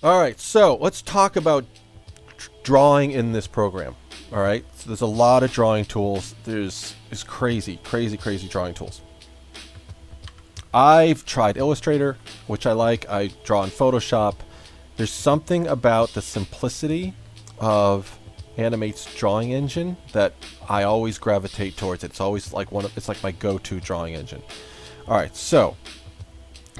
All right, so let's talk about drawing in this program. All right, so there's a lot of drawing tools. There's crazy drawing tools. I've tried Illustrator, which I like. I draw in Photoshop. There's something about the simplicity of Animate's drawing engine that I always gravitate towards. It's always like it's like my go-to drawing engine. All right, so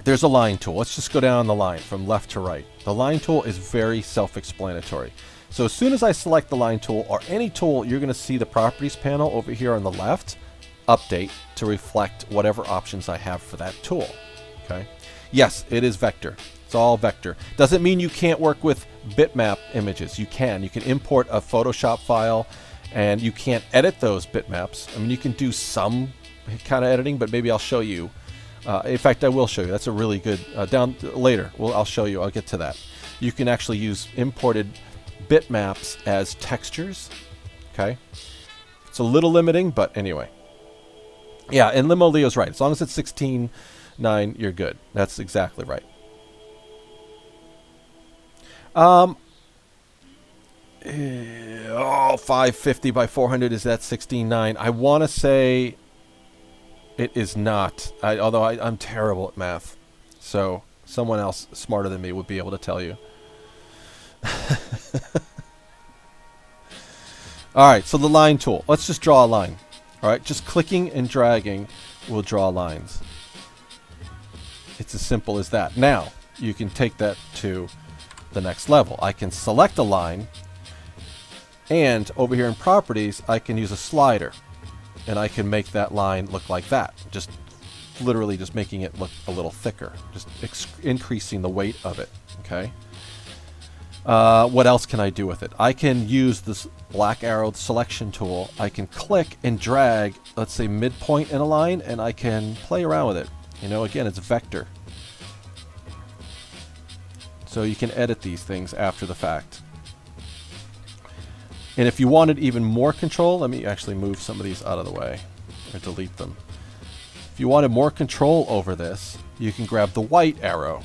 there's a line tool. Let's just go down the line from left to right. The line tool is very self-explanatory. So as soon as I select the line tool or any tool, you're going to see the properties panel over here on the left update to reflect whatever options I have for that tool. Okay. Yes, it is vector. It's all vector. Doesn't mean you can't work with bitmap images. You can. You can import a Photoshop file and you can't edit those bitmaps. I mean, you can do some kind of editing, but maybe I'll show you. In fact, I will show you. That's a really good, down later. Well, I'll show you. I'll get to that. You can actually use imported bitmaps as textures. Okay. It's a little limiting, but anyway. Yeah, and Limo Leo's right. As long as it's 16:9, you're good. That's exactly right. 550 by 400, is that 16:9? I want to say it is not. Although I'm terrible at math. So someone else smarter than me would be able to tell you. All right, so the line tool. Let's just draw a line. All right, just clicking and dragging will draw lines. It's as simple as that. Now, you can take that to the next level. I can select a line, and over here in properties, I can use a slider, and I can make that line look like that. Just literally just making it look a little thicker, just increasing the weight of it, okay? What else can I do with it? I can use this black arrowed selection tool. I can click and drag, let's say midpoint in a line, and I can play around with it. You know, again, it's vector. So you can edit these things after the fact. And if you wanted even more control, let me actually move some of these out of the way, or delete them. If you wanted more control over this, you can grab the white arrow.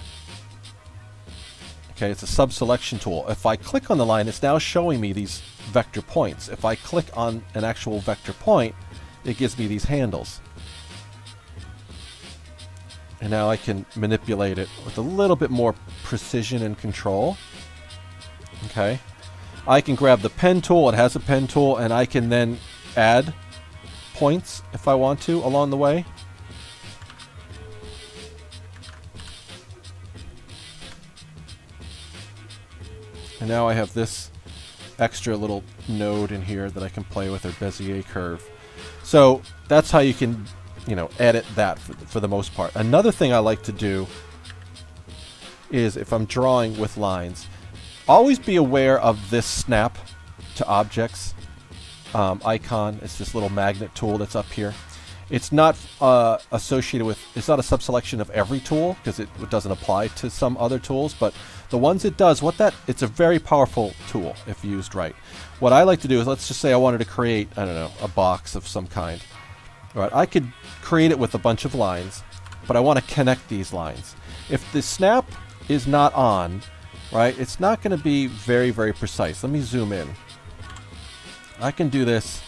Okay, it's a sub-selection tool. If I click on the line, it's now showing me these vector points. If I click on an actual vector point, it gives me these handles. And now I can manipulate it with a little bit more precision and control. Okay. I can grab the pen tool. It has a pen tool, and I can then add points if I want to along the way. And now I have this extra little node in here that I can play with, or Bezier curve. So that's how you can, you know, edit that for the most part. Another thing I like to do is, if I'm drawing with lines, always be aware of this snap to objects icon. It's this little magnet tool that's up here. It's not associated with, it's not a subselection of every tool, because it doesn't apply to some other tools, but the ones it does, it's a very powerful tool if used right. What I like to do is, let's just say I wanted to create, I don't know, a box of some kind. All right, I could create it with a bunch of lines, but I want to connect these lines. If the snap is not on, right, it's not going to be very, very precise. Let me zoom in. I can do this,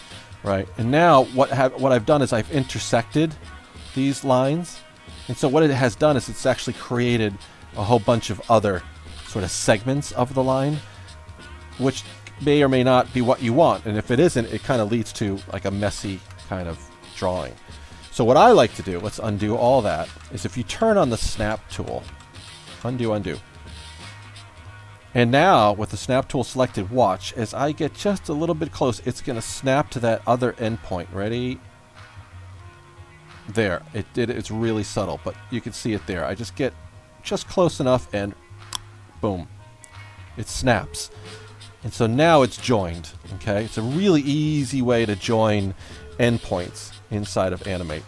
right, and now what I've done is I've intersected these lines, and so what it has done is it's actually created a whole bunch of other sort of segments of the line, which may or may not be what you want, and if it isn't, it kind of leads to like a messy kind of drawing. So what I like to do, let's undo all that, is if you turn on the snap tool, undo, and now with the snap tool selected, watch as I get just a little bit close, it's going to snap to that other endpoint. Ready? There, it's really subtle, but you can see it there. I just get just close enough, and boom, it snaps. And so now it's joined. Okay, it's a really easy way to join endpoints inside of Animate,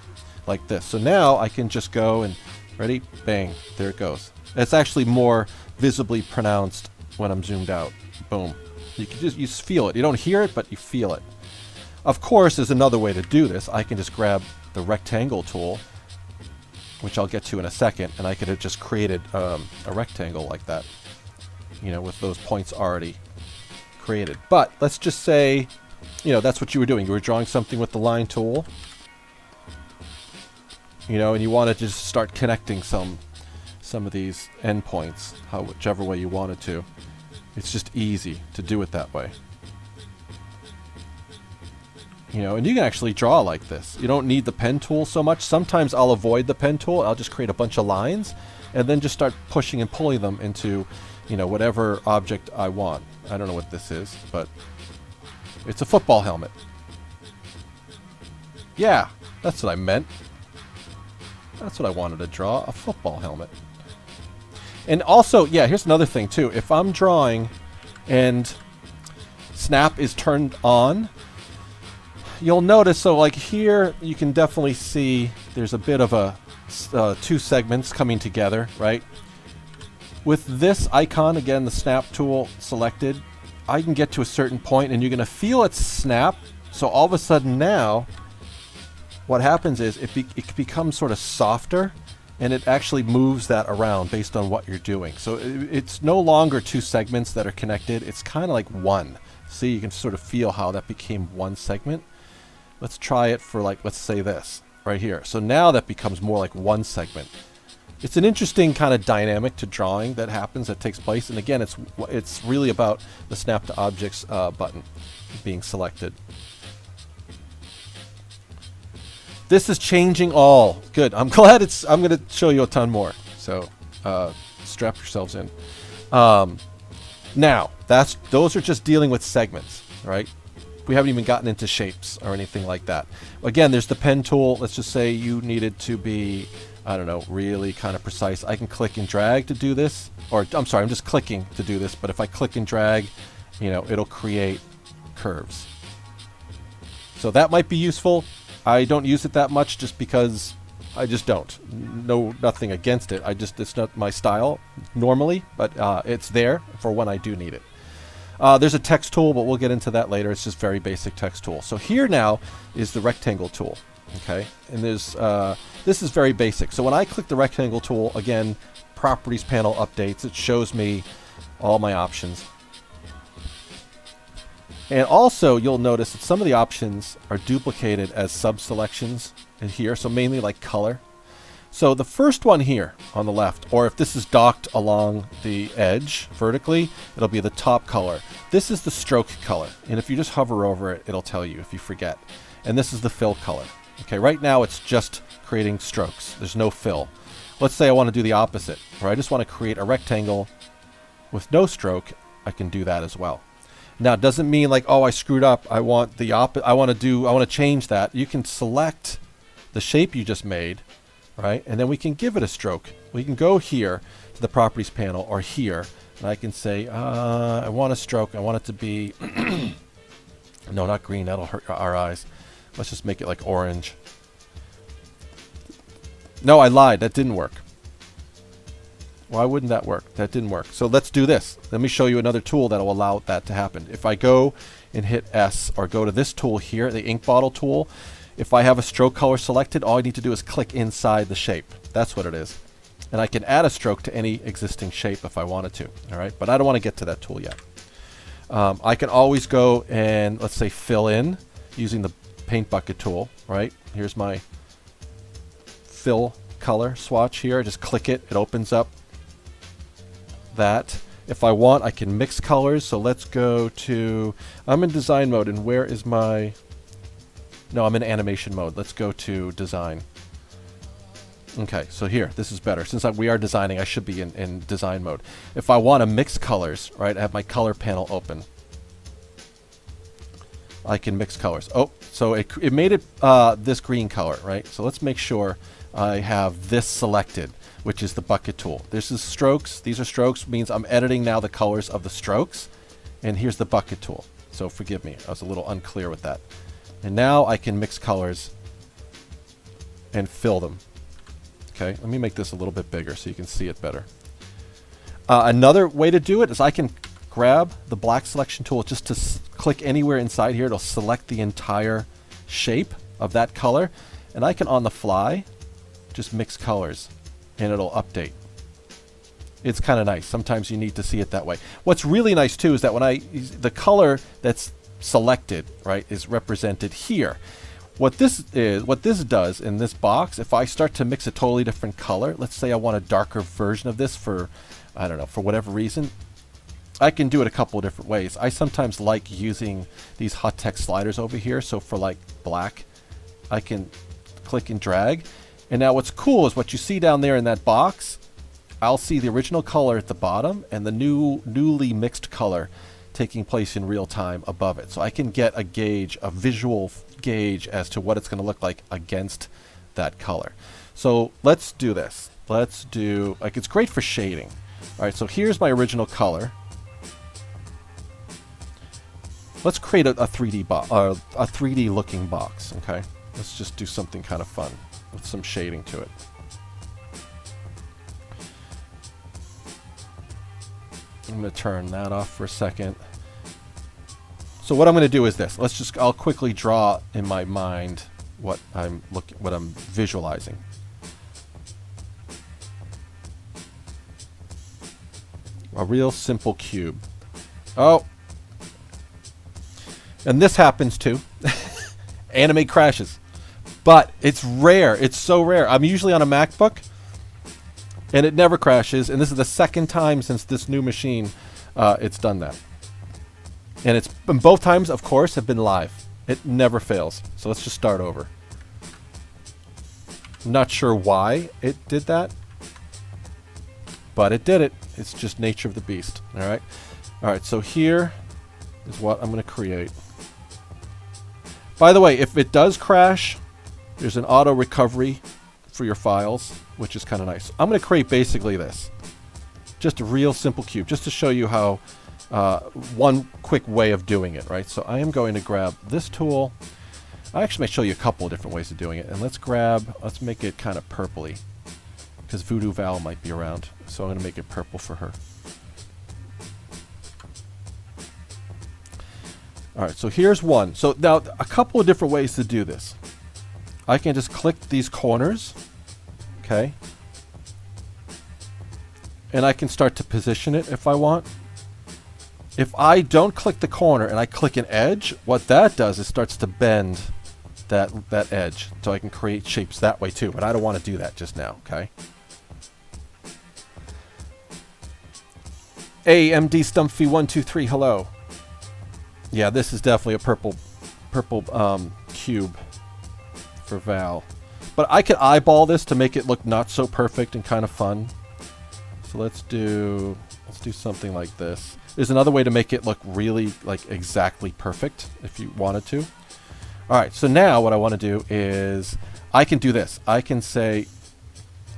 like this. So now I can just go and, ready, bang, there it goes. It's actually more visibly pronounced when I'm zoomed out. Boom. You just feel it. You don't hear it, but you feel it. Of course, there's another way to do this. I can just grab the rectangle tool, which I'll get to in a second, and I could have just created a rectangle like that. with those points already created. But let's just say, that's what you were doing. You were drawing something with the line tool, and you wanted to just start connecting some of these endpoints, whichever way you wanted to. It's just easy to do it that way. And you can actually draw like this. You don't need the pen tool so much. Sometimes I'll avoid the pen tool. I'll just create a bunch of lines and then just start pushing and pulling them into, whatever object I want. I don't know what this is, but it's a football helmet. Yeah, that's what I meant. That's what I wanted to draw, a football helmet. And also, yeah, here's another thing too. If I'm drawing and snap is turned on, you'll notice, so like here, you can definitely see there's a bit of a two segments coming together, right? With this icon, again, the snap tool selected, I can get to a certain point and you're going to feel it snap. So all of a sudden now, what happens is it becomes sort of softer and it actually moves that around based on what you're doing. So it's no longer two segments that are connected. It's kind of like one. See, you can sort of feel how that became one segment. Let's try it for, like, let's say this right here. So now that becomes more like one segment. It's an interesting kind of dynamic to drawing that happens, that takes place. And again, it's really about the snap to objects button being selected. This is changing all. Good. I'm glad I'm going to show you a ton more. So strap yourselves in. Now, those are just dealing with segments, right? We haven't even gotten into shapes or anything like that. Again, there's the pen tool. Let's just say you needed to be, I don't know, really kind of precise. I can click and drag to do this. Or, I'm sorry, I'm just clicking to do this. But if I click and drag, it'll create curves. So that might be useful. I don't use it that much just because I just don't. Nothing against it. It's not my style normally, but it's there for when I do need it. There's a text tool, but we'll get into that later. It's just very basic text tool. So here now is the rectangle tool. Okay, and this is very basic. So when I click the rectangle tool, again, properties panel updates. It shows me all my options. And also, you'll notice that some of the options are duplicated as sub-selections in here, so mainly like color. So the first one here on the left, or if this is docked along the edge vertically, it'll be the top color. This is the stroke color, and if you just hover over it, it'll tell you if you forget. And this is the fill color. Okay, right now it's just creating strokes. There's no fill. Let's say I want to do the opposite, or I just want to create a rectangle with no stroke. I can do that as well. Now, it doesn't mean like, oh, I screwed up. I want the opposite. I want to change that. You can select the shape you just made, right? And then we can give it a stroke. We can go here to the properties panel or here, and I can say, I want a stroke. I want it to be, no, not green. That'll hurt our eyes. Let's just make it like orange. No, I lied. That didn't work. Why wouldn't that work? That didn't work. So let's do this. Let me show you another tool that will allow that to happen. If I go and hit S or go to this tool here, the ink bottle tool, if I have a stroke color selected, all I need to do is click inside the shape. That's what it is. And I can add a stroke to any existing shape if I wanted to. All right, but I don't want to get to that tool yet. I can always go and, let's say, fill in using the paint bucket tool. Right, here's my fill color swatch here. I just click it. It opens up that. If I want, I can mix colors. So let's go to, I'm in design mode, and where is my, no, I'm in animation mode. Let's go to design. Okay, so here, this is better. Since we are designing, I should be in design mode. If I want to mix colors, right, I have my color panel open. I can mix colors. Oh, so it made it this green color, right? So let's make sure I have this selected, which is the bucket tool. This is strokes. These are strokes, means I'm editing now the colors of the strokes. And here's the bucket tool. So forgive me, I was a little unclear with that. And now I can mix colors and fill them. Okay, let me make this a little bit bigger so you can see it better. Another way to do it is I can grab the black selection tool just to click anywhere inside here. It'll select the entire shape of that color. And I can, on the fly, just mix colors and it'll update. it's kind of nice. Sometimes you need to see it that way. What's really nice too is that when the color that's selected, right, is represented here. What this does in this box, if I start to mix a totally different color, let's say I want a darker version of this for, I don't know, for whatever reason, I can do it a couple of different ways. I sometimes like using these hot text sliders over here. So for like black, I can click and drag. And now what's cool is what you see down there in that box, I'll see the original color at the bottom and the newly mixed color taking place in real time above it. So I can get a gauge, a visual gauge as to what it's going to look like against that color. So let's do this. Let's do, like, it's great for shading. All right, so here's my original color. Let's create a 3D looking box, okay? Let's just do something kind of fun with some shading to it. I'm going to turn that off for a second. So what I'm going to do is this. I'll quickly draw in my mind what I'm visualizing. A real simple cube. Oh. And this happens too. Animate crashes. But it's rare. It's so rare. I'm usually on a MacBook and it never crashes. And this is the second time since this new machine it's done that. And both times, of course, have been live. It never fails. So let's just start over. Not sure why it did that, but it did it. It's just nature of the beast. All right. All right. So here is what I'm going to create. By the way, if it does crash, there's an auto recovery for your files, which is kind of nice. I'm going to create basically this. Just a real simple cube, just to show you how one quick way of doing it, right? So I am going to grab this tool. I actually may show you a couple of different ways of doing it. And let's make it kind of purpley, because Voodoo Val might be around. So I'm going to make it purple for her. All right, so here's one. So now a couple of different ways to do this. I can just click these corners, okay? And I can start to position it if I want. If I don't click the corner and I click an edge, what that does is starts to bend that edge. So I can create shapes that way too, but I don't want to do that just now, okay? AMD Stumpy123, hello. Yeah, this is definitely a purple cube for Val. But I could eyeball this to make it look not so perfect and kind of fun. So let's do something like this. There's another way to make it look really like exactly perfect if you wanted to. All right, so now what I want to do is I can do this. I can say,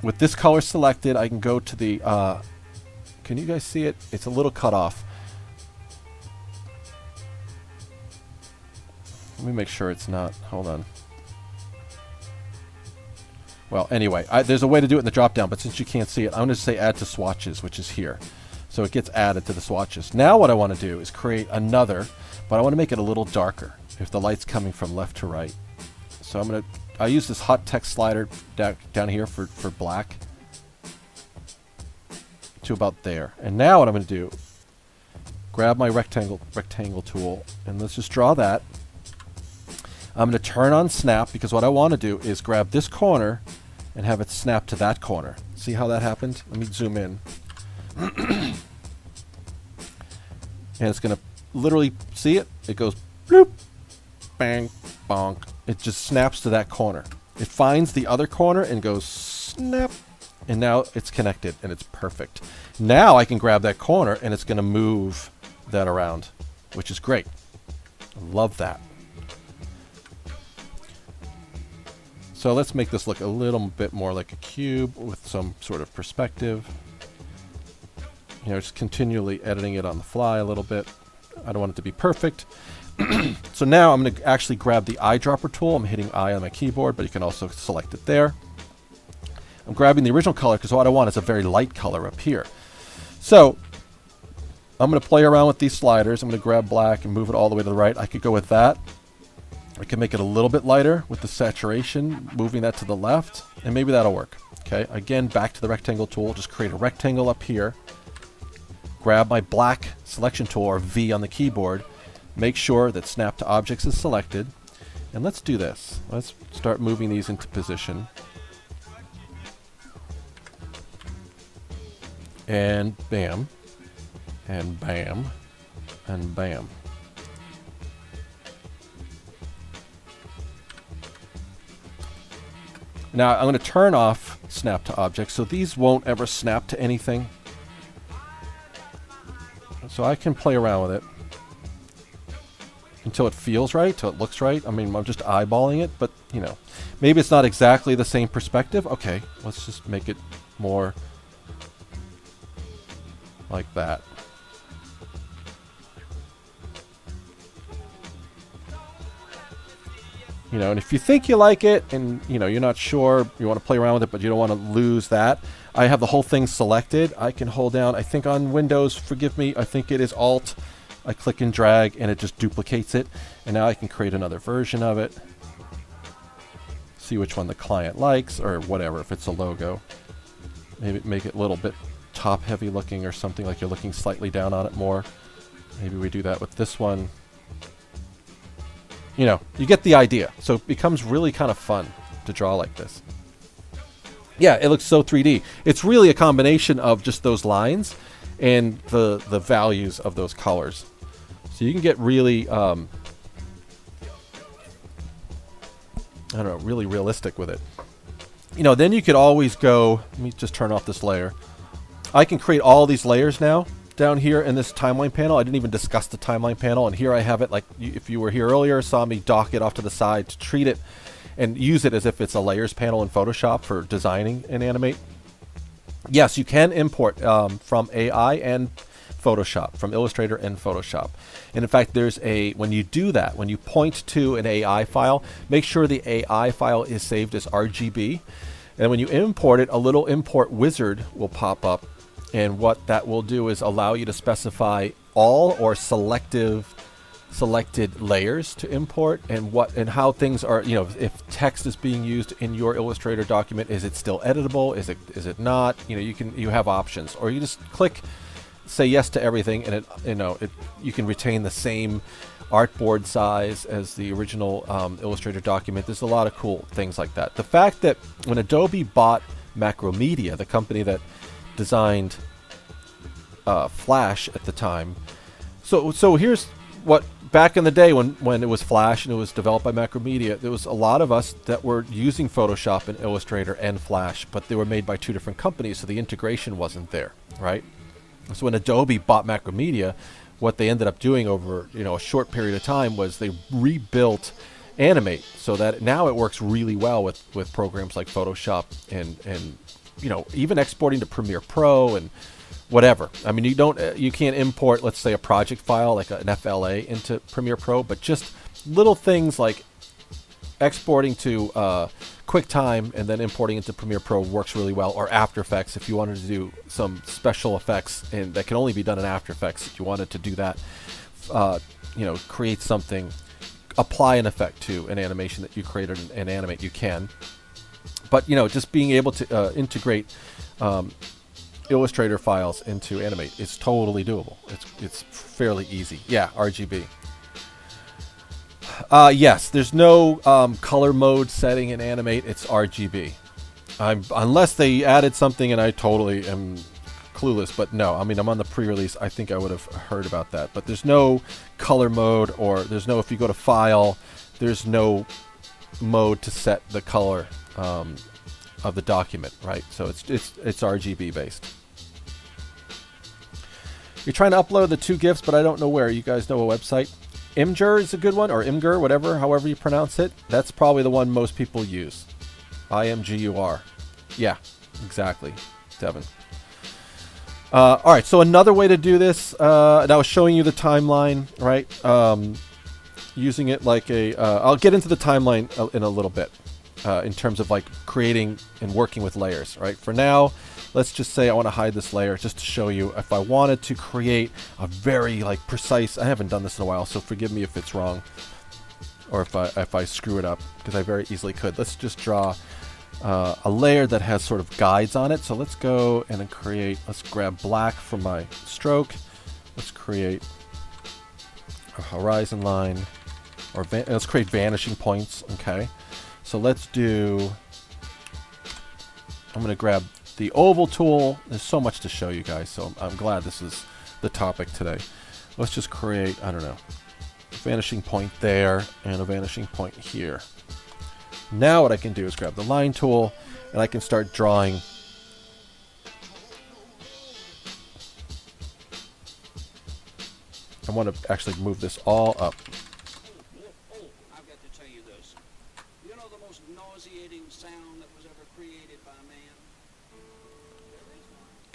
with this color selected, I can go to the, can you guys see it? It's a little cut off. Let me make sure it's not, hold on. Well, anyway, there's a way to do it in the drop down, but since you can't see it, I'm going to say add to swatches, which is here. So it gets added to the swatches. Now what I want to do is create another, but I want to make it a little darker if the light's coming from left to right. So I use this hot text slider down here for black to about there. And now what I'm going to do, grab my rectangle tool, and let's just draw that. I'm going to turn on snap, because what I want to do is grab this corner and have it snap to that corner. See how that happened? Let me zoom in. And it's going to literally, see it? It goes bloop, bang, bonk. It just snaps to that corner. It finds the other corner and goes snap. And now it's connected and it's perfect. Now I can grab that corner and it's going to move that around, which is great. I love that. So let's make this look a little bit more like a cube with some sort of perspective. You know, just continually editing it on the fly a little bit. I don't want it to be perfect. So now I'm going to actually grab the eyedropper tool. I'm hitting I on my keyboard, but you can also select it there. I'm grabbing the original color because what I want is a very light color up here. So I'm going to play around with these sliders. I'm going to grab black and move it all the way to the right. I could go with that. I can make it a little bit lighter with the saturation, moving that to the left, and maybe that'll work. Okay, again, back to the rectangle tool. Just create a rectangle up here. Grab my black selection tool, or V on the keyboard. Make sure that Snap to Objects is selected. And let's do this. Let's start moving these into position. And bam. And bam. And bam. Now I'm going to turn off Snap to Objects, so these won't ever snap to anything. So I can play around with it until it feels right, until it looks right. I mean, I'm just eyeballing it, but, you know, maybe it's not exactly the same perspective. Okay, let's just make it more like that. You know, and if you think you like it and, you know, you're not sure, you want to play around with it, but you don't want to lose that, I have the whole thing selected. I can hold down, I think on Windows, forgive me, I think it is Alt. I click and drag and it just duplicates it. And now I can create another version of it. See which one the client likes, or whatever, if it's a logo. Maybe make it a little bit top heavy looking or something, like you're looking slightly down on it more. Maybe we do that with this one. You know, you get the idea. So it becomes really kind of fun to draw like this. Yeah, it looks so 3D. It's really a combination of just those lines and the values of those colors. So you can get really, I don't know, really realistic with it. You know, then you could always go, let me just turn off this layer. I can create all these layers now down here in this timeline panel. I didn't even discuss the timeline panel, and here I have it like, if you were here earlier, saw me dock it off to the side to treat it and use it as if it's a layers panel in Photoshop for designing and animate. Yes, you can import from AI and Photoshop, from Illustrator and Photoshop. And in fact, there's a, when you do that, when you point to an AI file, make sure the AI file is saved as RGB. And when you import it, a little import wizard will pop up. And what that will do is allow you to specify all or selected layers to import, and what and how things are, you know, if text is being used in your Illustrator document, is it still editable? Is it not? You know, you have options, or you just click say yes to everything, and it, you know, you can retain the same artboard size as the original Illustrator document. There's a lot of cool things like that. The fact that when Adobe bought Macromedia, the company that designed Flash at the time, so here's what, back in the day when it was Flash and it was developed by Macromedia, there was a lot of us that were using Photoshop and Illustrator and Flash, but they were made by two different companies, so the integration wasn't there, right? So when Adobe bought Macromedia, what they ended up doing over, you know, a short period of time was they rebuilt Animate so that now it works really well with programs like Photoshop and you know, even exporting to Premiere Pro and whatever. I mean, you can't import, let's say, a project file like an FLA into Premiere Pro, but just little things like exporting to QuickTime and then importing into Premiere Pro works really well. Or After Effects, if you wanted to do some special effects and that can only be done in After Effects, if you wanted to do that, you know, create something, apply an effect to an animation that you created and animate, you can. But, you know, just being able to integrate Illustrator files into Animate is totally doable. It's fairly easy. Yeah, RGB. Yes, there's no color mode setting in Animate. It's RGB. Unless they added something and I totally am clueless. But no, I mean, I'm on the pre-release. I think I would have heard about that. But there's no color mode, or there's no, if you go to File, there's no mode to set the color of the document, right? So it's RGB based. You're trying to upload the 2 GIFs, but I don't know where. You guys know a website? Imgur is a good one, or Imgur, whatever, however you pronounce it. That's probably the one most people use. IMGUR. Yeah, exactly, Devin. All right, so another way to do this, and I was showing you the timeline, right? Using it like a, I'll get into the timeline in a little bit. In terms of like creating and working with layers, right? For now, let's just say I want to hide this layer just to show you if I wanted to create a very like precise, I haven't done this in a while, so forgive me if it's wrong or if I screw it up, because I very easily could. Let's just draw a layer that has sort of guides on it. So let's go and then let's grab black from my stroke. Let's create a horizon line, or let's create vanishing points. Okay, so let's do, I'm going to grab the oval tool. There's so much to show you guys, so I'm glad this is the topic today. Let's just create, I don't know, a vanishing point there and a vanishing point here. Now what I can do is grab the line tool and I can start drawing. I want to actually move this all up. I've got to tell you this. You know the most nauseating sound that was ever created by man?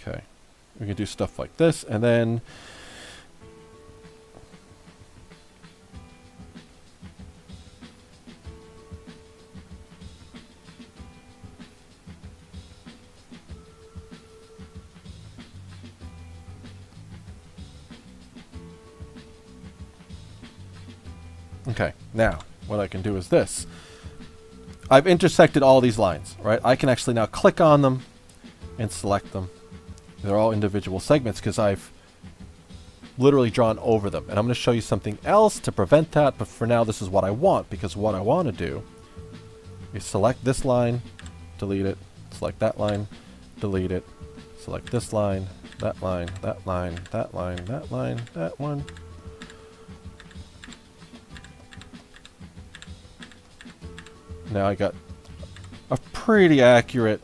Okay. We can do stuff like this, and then okay, now what I can do is this. I've intersected all these lines, right? I can actually now click on them and select them. They're all individual segments because I've literally drawn over them. And I'm going to show you something else to prevent that, but for now this is what I want, because what I want to do is select this line, delete it, select that line, delete it, select this line, that line, that line, that line, that line, that one. Now I got a pretty accurate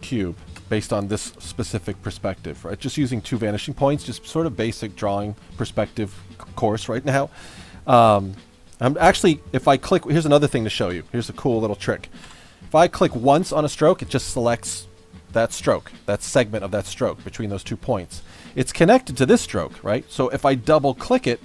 cube based on this specific perspective, right? Just using two vanishing points, just sort of basic drawing perspective course right now. I'm actually, if I click, here's another thing to show you. Here's a cool little trick. If I click once on a stroke, it just selects that stroke, that segment of that stroke between those 2 points. It's connected to this stroke, right? So if I double click it,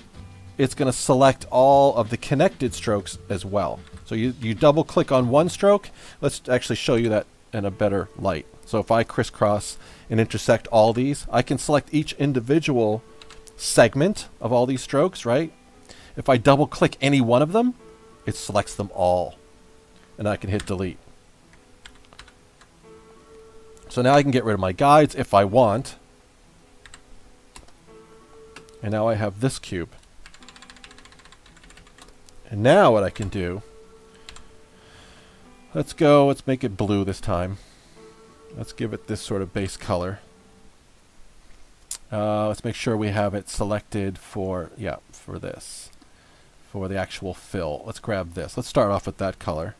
it's going to select all of the connected strokes as well. So you double click on one stroke. Let's actually show you that in a better light. So if I crisscross and intersect all these, I can select each individual segment of all these strokes, right? If I double click any one of them, it selects them all. And I can hit delete. So now I can get rid of my guides if I want. And now I have this cube. And now what I can do, let's make it blue this time. Let's give it this sort of base color. Let's make sure we have it selected for this, for the actual fill. Let's grab this. Let's start off with that color.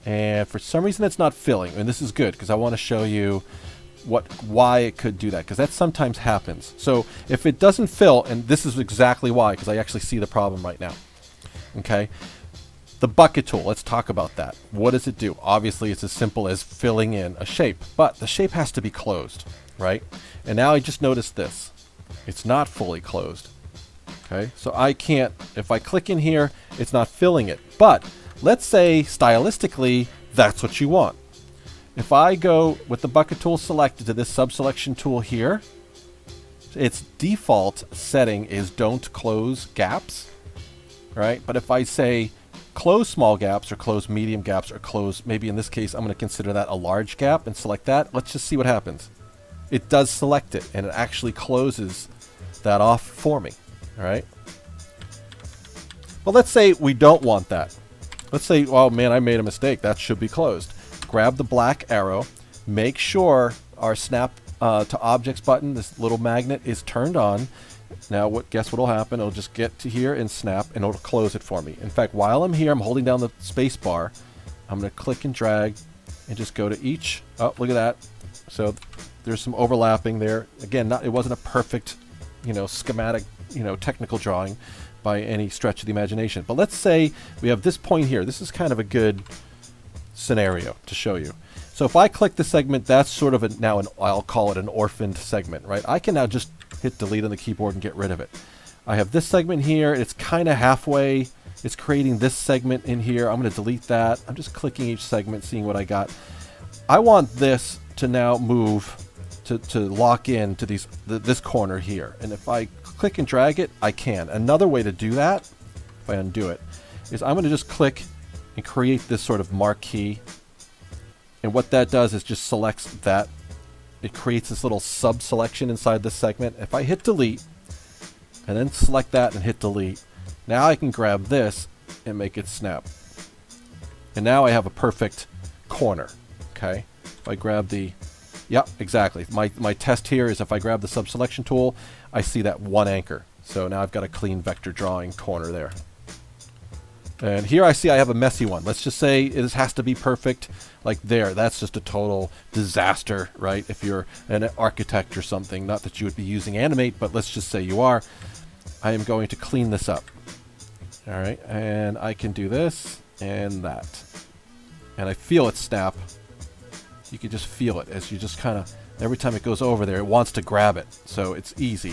And for some reason it's not filling, and this is good because I want to show you why it could do that, because that sometimes happens. So if it doesn't fill, and this is exactly why, because I actually see the problem right now. Okay, the bucket tool, let's talk about that. What does it do? Obviously it's as simple as filling in a shape, but the shape has to be closed, right? And now I just noticed this, it's not fully closed. Okay, so I can't, if I click in here, it's not filling it. But let's say stylistically that's what you want. If I go with the bucket tool selected to this subselection tool here, its default setting is don't close gaps, right? But if I say close small gaps or close medium gaps or close, maybe in this case I'm going to consider that a large gap and select that, let's just see what happens. It does select it and it actually closes that off for me, all right? But let's say we don't want that. Let's say, oh man, I made a mistake, that should be closed. Grab the black arrow, make sure our snap to objects button, this little magnet, is turned on. Now guess what will happen? It'll just get to here and snap and it'll close it for me. In fact, while I'm here, I'm holding down the space bar. I'm going to click and drag and just go to each. Oh, look at that. So there's some overlapping there. Again, it wasn't a perfect, schematic, technical drawing by any stretch of the imagination. But let's say we have this point here. This is kind of a good scenario to show you. So if I click the segment, that's sort of I'll call it an orphaned segment, right? I can now just hit delete on the keyboard and get rid of it. I have this segment here. It's kind of halfway. It's creating this segment in here. I'm going to delete that. I'm just clicking each segment, seeing what I got. I want this to now move to lock in to this corner here. And if I click and drag it, I can. Another way to do that, if I undo it, is I'm going to just click and create this sort of marquee. And what that does is just selects that. It creates this little sub-selection inside this segment. If I hit delete, and then select that and hit delete, now I can grab this and make it snap. And now I have a perfect corner, okay? If I grab the, yep, exactly. My test here is if I grab the sub-selection tool, I see that one anchor. So now I've got a clean vector drawing corner there. And here I see I have a messy one. Let's just say it has to be perfect. Like there, that's just a total disaster, right? If you're an architect or something, not that you would be using Animate, but let's just say you are. I am going to clean this up. All right, and I can do this and that. And I feel it snap. You can just feel it as you just kind of, every time it goes over there, it wants to grab it. So it's easy.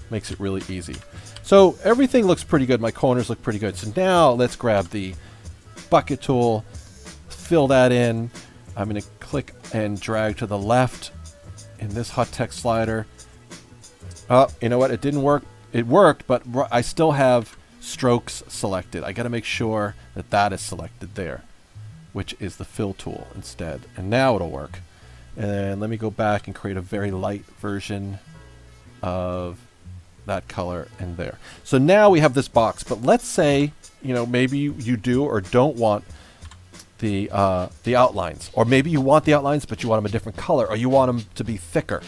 Makes it really easy. So everything looks pretty good. My corners look pretty good. So now let's grab the bucket tool, fill that in. I'm going to click and drag to the left in this hot text slider. Oh, you know what? It didn't work. It worked, but I still have strokes selected. I got to make sure that that is selected there, which is the fill tool instead. And now it'll work. And let me go back and create a very light version of that color in there. So now we have this box, but let's say, you know, maybe you do or don't want the outlines, or maybe you want the outlines but you want them a different color, or you want them to be thicker.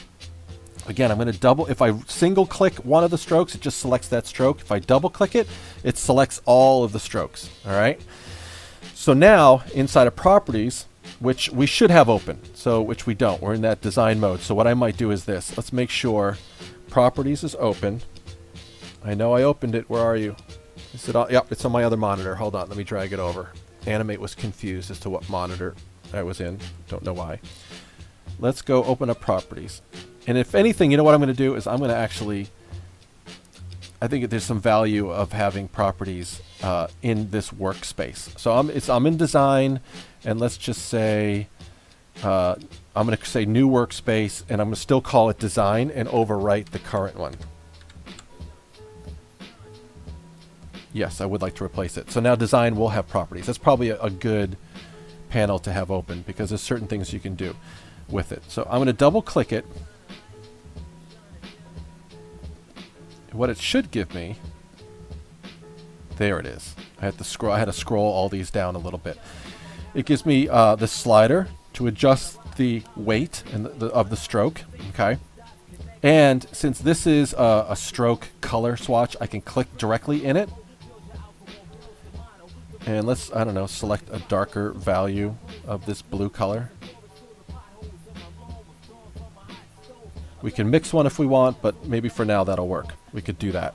Again, I'm going to double, if I single click one of the strokes, it just selects that stroke. If I double click it, it selects all of the strokes. All right. So now inside of properties, which we should have open, so which we don't, we're in that design mode. So what I might do is this. Let's make sure properties is open. I know I opened it. Where are you? Is it on? Yep, it's on my other monitor. Hold on, let me drag it over. Animate was confused as to what monitor I was in. Don't know why. Let's go open up properties. And if anything, you know what I'm going to do is I'm going to actually, I think there's some value of having properties in this workspace. So I'm in design, and let's just say, I'm going to say new workspace, and I'm going to still call it design and overwrite the current one. Yes, I would like to replace it. So now design will have properties. That's probably a good panel to have open because there's certain things you can do with it. So I'm going to double click it. What it should give me, there it is. I had to scroll all these down a little bit. It gives me the slider to adjust the weight and of the stroke. Okay. And since this is a stroke color swatch, I can click directly in it. And let's, I don't know, select a darker value of this blue color. We can mix one if we want, but maybe for now that'll work. We could do that.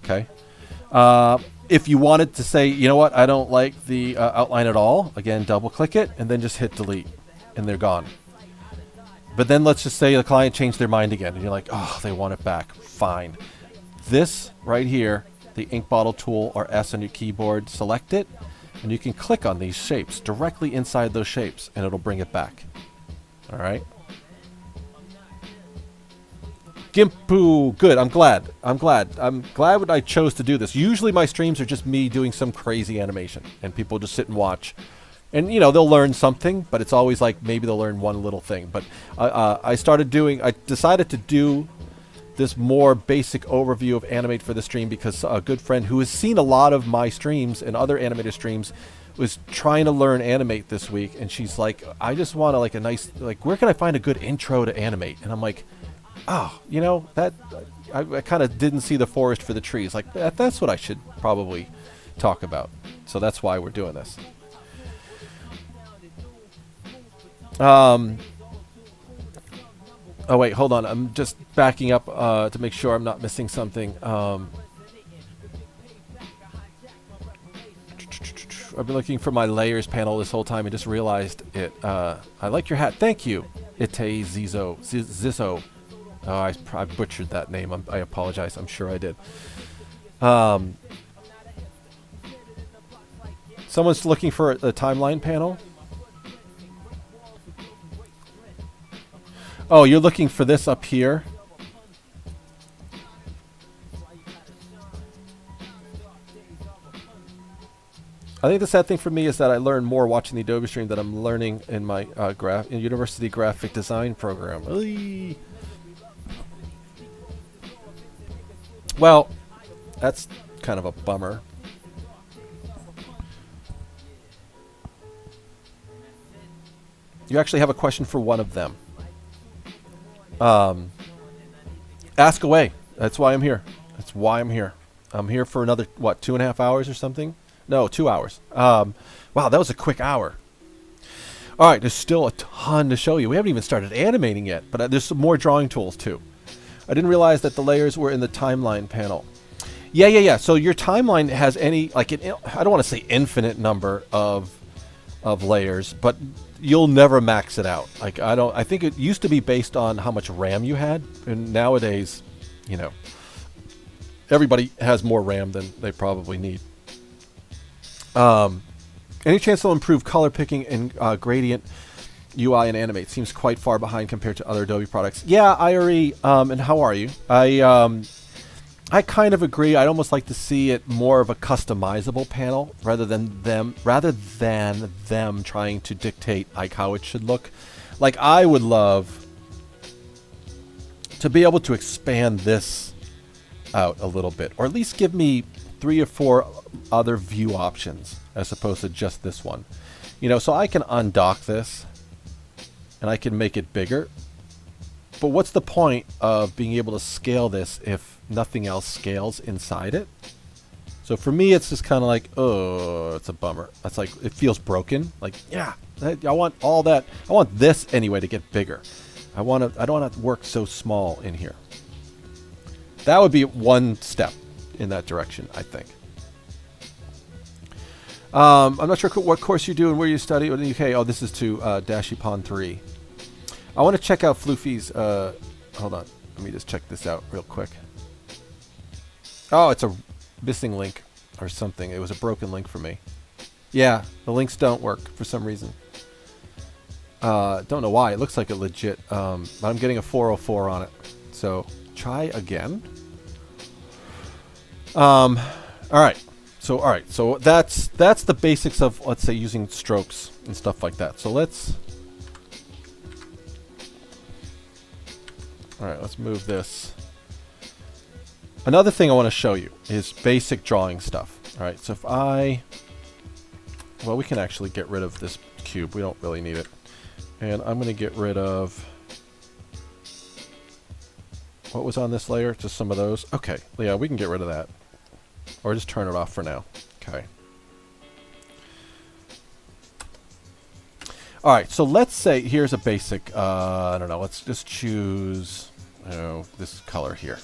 Okay. If you wanted to say, you know what, I don't like the outline at all, again, double click it and then just hit delete and they're gone. But then let's just say the client changed their mind again and you're like, oh, they want it back. Fine. This right here, the ink bottle tool or S on your keyboard, select it and you can click on these shapes directly inside those shapes and it'll bring it back. All right. Gimpu, good. I'm glad what I chose to do this. Usually my streams are just me doing some crazy animation and people just sit and watch. And, you know, they'll learn something, but it's always like maybe they'll learn one little thing. But I decided to do this more basic overview of Animate for the stream because a good friend who has seen a lot of my streams and other animator streams was trying to learn Animate this week. And she's like, I just want to like a nice, like, where can I find a good intro to Animate? And I'm like, oh, you know, that I kind of didn't see the forest for the trees. Like, that's what I should probably talk about. So that's why we're doing this. Oh, wait, hold on. I'm just backing up to make sure I'm not missing something. I've been looking for my layers panel this whole time and just realized it. I like your hat. Thank you. Ite Zizo. Oh, I butchered that name. I apologize. I'm sure I did. Someone's looking for a timeline panel. Oh, you're looking for this up here? I think the sad thing for me is that I learn more watching the Adobe stream than I'm learning in my university graphic design program. Eey. Well, that's kind of a bummer. You actually have a question for one of them. Ask away. That's why I'm here. That's why I'm here. I'm here for another, what, 2.5 hours or something? No, 2 hours. Wow, that was a quick hour. All right, there's still a ton to show you. We haven't even started animating yet, but there's some more drawing tools too. I didn't realize that the layers were in the timeline panel. Yeah. So your timeline has any, like, I don't want to say infinite number of layers, but you'll never max it out. Like, I think it used to be based on how much RAM you had, and nowadays, you know, everybody has more RAM than they probably need. Any chance they'll improve color picking and gradient UI and Animate? Seems quite far behind compared to other Adobe products. Yeah, IRE, and how are you? I kind of agree. I'd almost like to see it more of a customizable panel rather than them trying to dictate like how it should look. Like, I would love to be able to expand this out a little bit, or at least give me 3 or 4 other view options as opposed to just this one. You know, so I can undock this and I can make it bigger. But what's the point of being able to scale this if nothing else scales inside it? So for me, it's just kind of like, oh, it's a bummer. That's like, it feels broken. Like, yeah, I want all that. I want this anyway to get bigger. I don't want to work so small in here. That would be one step in that direction, I think. I'm not sure what course you do and where you study in the UK. Oh, this is to Dashipon 3. I want to check out Floofy's. Hold on. Let me just check this out real quick. Oh, it's a missing link or something. It was a broken link for me. Yeah, the links don't work for some reason. Don't know why. It looks like a legit. But I'm getting a 404 on it. So try again. All right. So that's the basics of, let's say, using strokes and stuff like that. So let's. All right, let's move this. Another thing I want to show you is basic drawing stuff. All right, so if well, we can actually get rid of this cube. We don't really need it. And I'm going to get rid of, what was on this layer? Just some of those. Okay, yeah, we can get rid of that. Or just turn it off for now. Okay. All right, so let's say here's a basic, I don't know, let's just choose, this color here.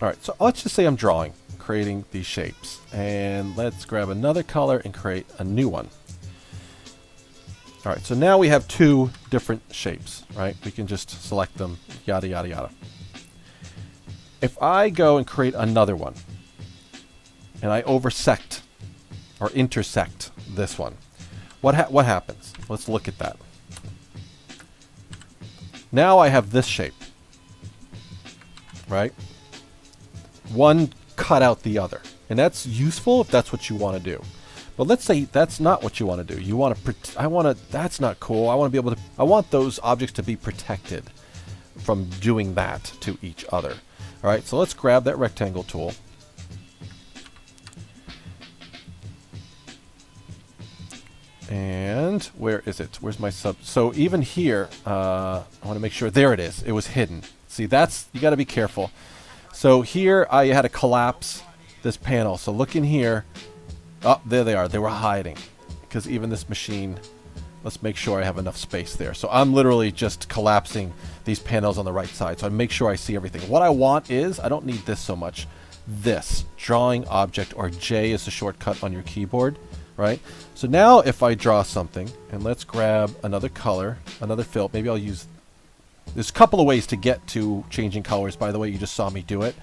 All right, so let's just say I'm creating these shapes. And let's grab another color and create a new one. All right, so now we have 2 different shapes, right? We can just select them, yada, yada, yada. If I go and create another one, and I intersect this one, what happens? Let's look at that. Now I have this shape, right? One cut out the other, and that's useful if that's what you want to do. But let's say that's not what you want to do. You want to, that's not cool. I want to be able to, I want those objects to be protected from doing that to each other. All right, so let's grab that rectangle tool. And where is it? Where's my sub? So even here, I want to make sure, there it is. It was hidden. See, that's, you got to be careful. So here I had to collapse this panel. So look in here. Oh, there they are. They were hiding. Because even this machine, let's make sure I have enough space there. So I'm literally just collapsing these panels on the right side. So I make sure I see everything. What I want is, I don't need this so much. This, drawing object, or J is the shortcut on your keyboard, right? So now if I draw something, and let's grab another color, another fill. Maybe I'll use, there's a couple of ways to get to changing colors, by the way. You just saw me do it.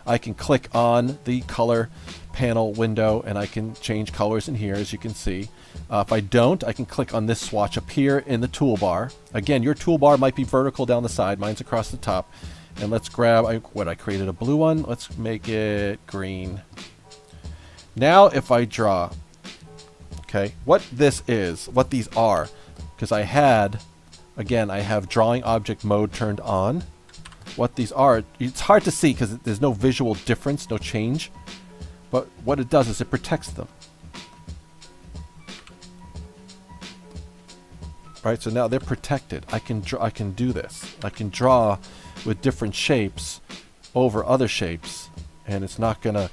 I can click on the color panel window and I can change colors in here, as you can see. If I don't, I can click on this swatch up here in the toolbar. Again, your toolbar might be vertical down the side. Mine's across the top. And let's grab, I created a blue one. Let's make it green. Now if I draw, okay, what these are, because I had, again, I have drawing object mode turned on. What these are, it's hard to see because there's no visual difference, no change. But what it does is it protects them. Right, so now they're protected. I can do this. I can draw with different shapes over other shapes, and it's not gonna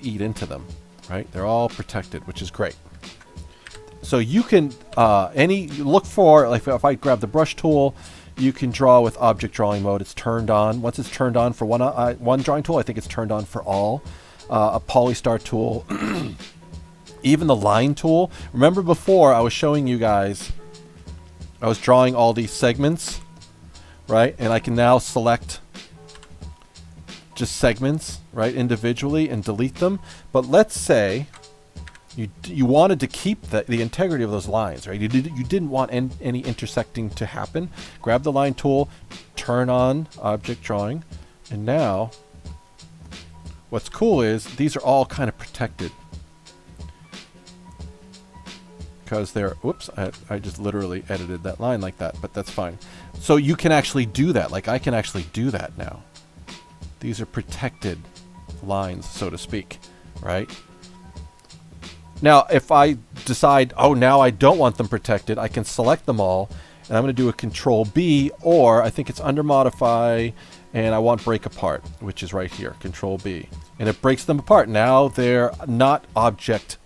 eat into them. Right, they're all protected, which is great. So you can look for, like if I grab the brush tool, you can draw with object drawing mode. It's turned on. Once it's turned on for one drawing tool, I think it's turned on for all. A polystar tool, even the line tool. Remember before I was showing you guys, I was drawing all these segments, right? And I can now select just segments, right, individually and delete them. But let's say you wanted to keep the integrity of those lines, right? You didn't want any intersecting to happen. Grab the line tool, turn on object drawing, and now what's cool is these are all kind of protected. Because they're, whoops, I just literally edited that line like that, but that's fine. So you can actually do that. Like I can actually do that now. These are protected lines, so to speak, right? Now, if I decide, oh, now I don't want them protected, I can select them all, and I'm going to do a Control B, or I think it's under Modify, and I want Break Apart, which is right here, Control B. And it breaks them apart. Now they're not objects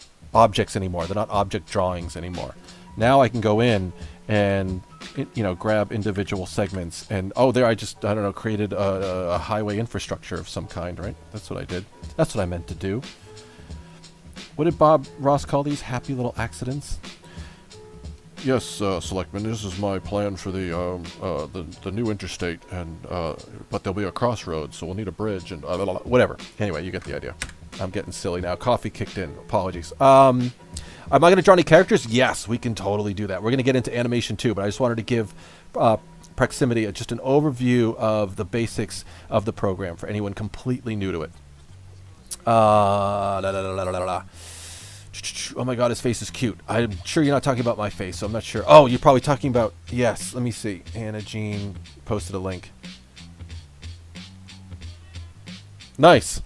anymore. They're not object drawings anymore. Now I can go in and grab individual segments, and there I don't know, created a highway infrastructure of some kind, right? That's what I did. That's what I meant to do. What did Bob Ross call these? Happy little accidents? Yes, Selectman, this is my plan for the new interstate, and but there'll be a crossroads, so we'll need a bridge and whatever. Anyway, you get the idea. I'm getting silly now. Coffee kicked in. Apologies. Am I going to draw any characters? Yes, we can totally do that. We're going to get into animation too, but I just wanted to give Proximity just an overview of the basics of the program for anyone completely new to it. Oh my god, his face is cute. I'm sure you're not talking about my face, so I'm not sure. Oh, you're probably talking about... Yes, let me see. Anna Jean posted a link. Nice.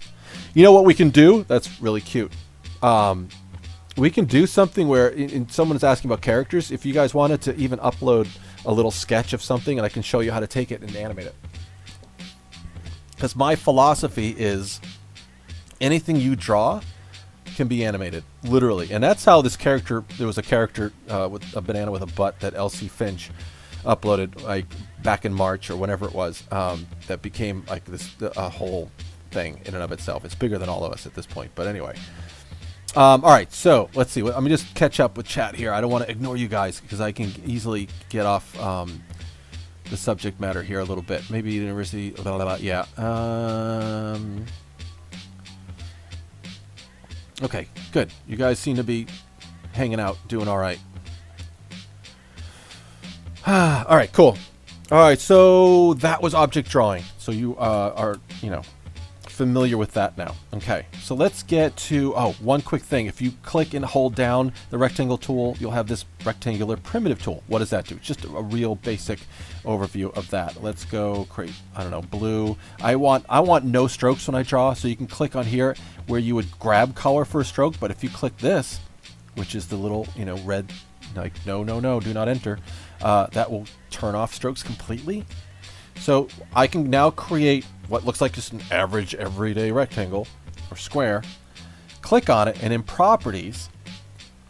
You know what we can do? That's really cute. We can do something where someone's asking about characters. If you guys wanted to even upload a little sketch of something, and I can show you how to take it and animate it. Because my philosophy is anything you draw can be animated, literally. And that's how this character, there was a character with a banana with a butt that LC Finch uploaded like back in March or whenever it was, that became like this a whole thing in and of itself. It's bigger than all of us at this point, but anyway. All right, so let's see. Let me just catch up with chat here. I don't want to ignore you guys because I can easily get off the subject matter here a little bit. Maybe university, blah, blah, blah, yeah. Okay, good. You guys seem to be hanging out, doing all right. All right, cool. All right, so that was object drawing. So you are, familiar with that now. Okay, so let's get to, one quick thing. If you click and hold down the rectangle tool, you'll have this rectangular primitive tool. What does that do? Just a real basic overview of that. Let's go create, I don't know, blue. I want no strokes when I draw, so you can click on here where you would grab color for a stroke, but if you click this, which is the little, red, like, no, do not enter, that will turn off strokes completely. So I can now create what looks like just an average everyday rectangle or square. Click on it, and in properties,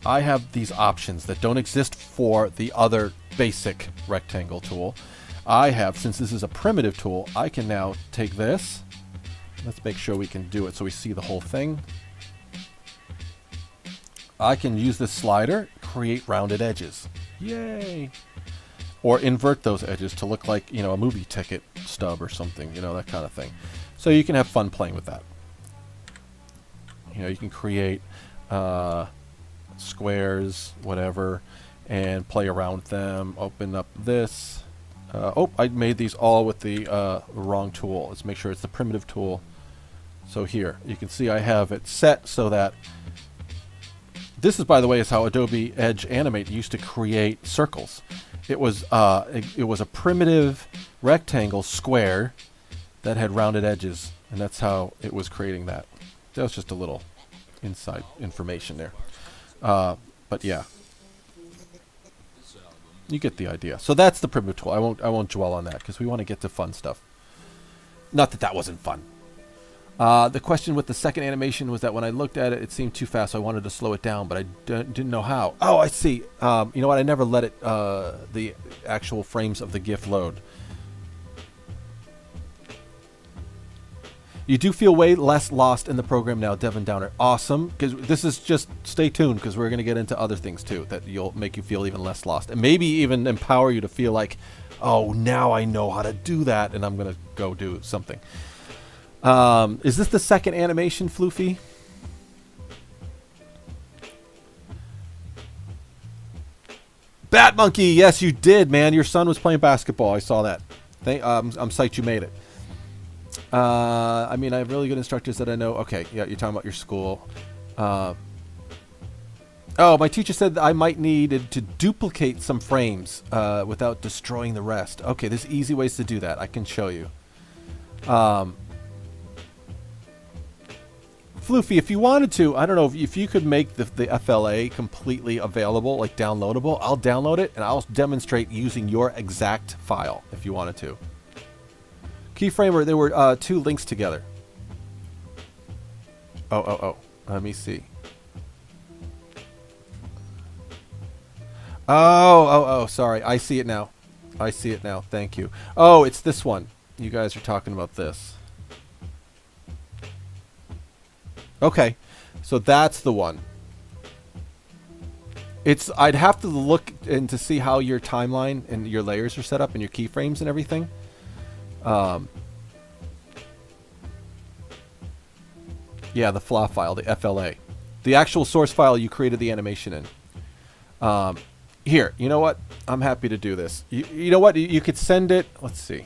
I have these options that don't exist for the other basic rectangle tool. I have, since this is a primitive tool, I can now take this. Let's make sure we can do it so we see the whole thing. I can use this slider, create rounded edges. Yay! Or invert those edges to look like, a movie ticket stub or something, that kind of thing. So you can have fun playing with that. You can create squares, whatever, and play around with them. Open up this. I made these all with the wrong tool. Let's make sure it's the primitive tool. So here, you can see I have it set so that this is, by the way, is how Adobe Edge Animate used to create circles. It was a primitive rectangle square that had rounded edges, and that's how it was creating that. That was just a little inside information there. But yeah, you get the idea. So that's the primitive tool. I won't dwell on that because we want to get to fun stuff. Not that that wasn't fun. The question with the second animation was that when I looked at it, it seemed too fast, so I wanted to slow it down, but I didn't know how. Oh, I see. You know what? I never let it the actual frames of the GIF load. You do feel way less lost in the program now, Devin Downer. Awesome, because this is just, stay tuned, because we're going to get into other things too that you'll make you feel even less lost, and maybe even empower you to feel like, oh, now I know how to do that, and I'm going to go do something. Is this the second animation, Floofy? Bat Monkey, yes, you did, man. Your son was playing basketball. I saw that. I'm psyched you made it. I mean, I have really good instructors that I know. Okay, yeah, you're talking about your school. Oh, my teacher said that I might need to duplicate some frames without destroying the rest. Okay, there's easy ways to do that. I can show you. Floofy, if you wanted to, I don't know, if you could make the FLA completely available, like downloadable, I'll download it and I'll demonstrate using your exact file if you wanted to. Keyframer, there were two links together. Oh. Let me see. Oh, sorry. I see it now. Thank you. Oh, it's this one. You guys are talking about this. Okay, so that's the one. I'd have to look and to see how your timeline and your layers are set up and your keyframes and everything. Yeah, the FLA file, the FLA. The actual source file you created the animation in. Here, you know what? I'm happy to do this. You know what? You could send it, let's see.